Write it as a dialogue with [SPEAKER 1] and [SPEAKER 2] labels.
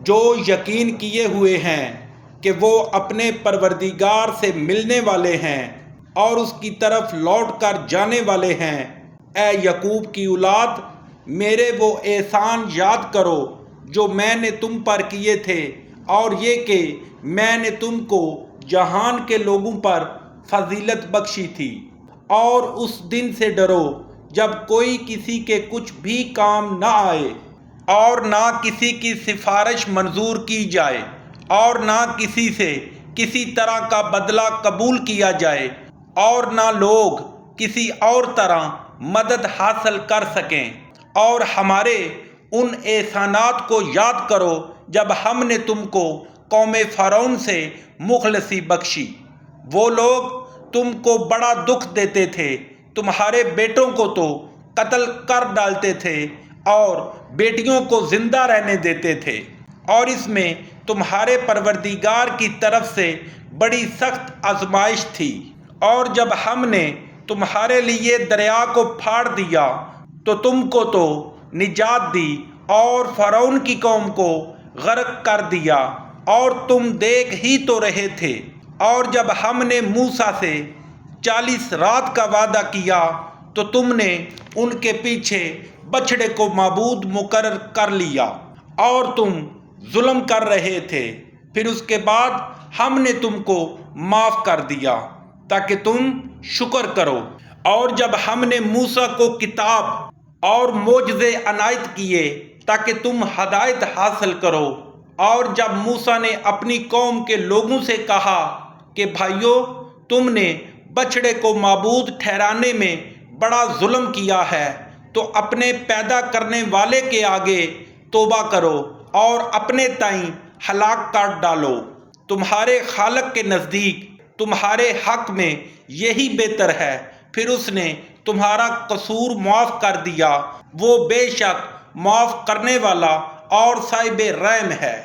[SPEAKER 1] جو یقین کیے ہوئے ہیں کہ وہ اپنے پروردگار سے ملنے والے ہیں اور اس کی طرف لوٹ کر جانے والے ہیں، اے یعقوب کی اولاد، میرے وہ احسان یاد کرو جو میں نے تم پر کیے تھے، اور یہ کہ میں نے تم کو جہان کے لوگوں پر فضیلت بخشی تھی۔ اور اس دن سے ڈرو جب کوئی کسی کے کچھ بھی کام نہ آئے، اور نہ کسی کی سفارش منظور کی جائے، اور نہ کسی سے کسی طرح کا بدلہ قبول کیا جائے، اور نہ لوگ کسی اور طرح مدد حاصل کر سکیں۔ اور ہمارے ان احسانات کو یاد کرو جب ہم نے تم کو قوم فرعون سے مخلصی بخشی۔ وہ لوگ تم کو بڑا دکھ دیتے تھے، تمہارے بیٹوں کو تو قتل کر ڈالتے تھے اور بیٹیوں کو زندہ رہنے دیتے تھے، اور اس میں تمہارے پروردگار کی طرف سے بڑی سخت آزمائش تھی۔ اور جب ہم نے تمہارے لیے دریا کو پھاڑ دیا تو تم کو تو نجات دی اور فرعون کی قوم کو غرق کر دیا، اور تم دیکھ ہی تو رہے تھے۔ اور جب ہم نے موسیٰ سے 40 رات کا وعدہ کیا تو تم نے ان کے پیچھے بچھڑے کو معبود مقرر کر لیا اور تم ظلم کر رہے تھے۔ پھر اس کے بعد ہم نے تم کو معاف کر دیا تاکہ تم شکر کرو۔ اور جب ہم نے موسیٰ کو کتاب اور معجزے عنایت کیے تاکہ تم ہدایت حاصل کرو، اور جب موسیٰ نے اپنی قوم کے لوگوں سے کہا کہ بھائیو، تم نے بچھڑے کو معبود ٹھہرانے میں بڑا ظلم کیا ہے، تو اپنے پیدا کرنے والے کے آگے توبہ کرو اور اپنے تئیں ہلاک کر ڈالو۔ تمہارے خالق کے نزدیک تمہارے حق میں یہی بہتر ہے۔ پھر اس نے تمہارا قصور معاف کر دیا، وہ بے شک معاف کرنے والا اور صاحب رحم ہے۔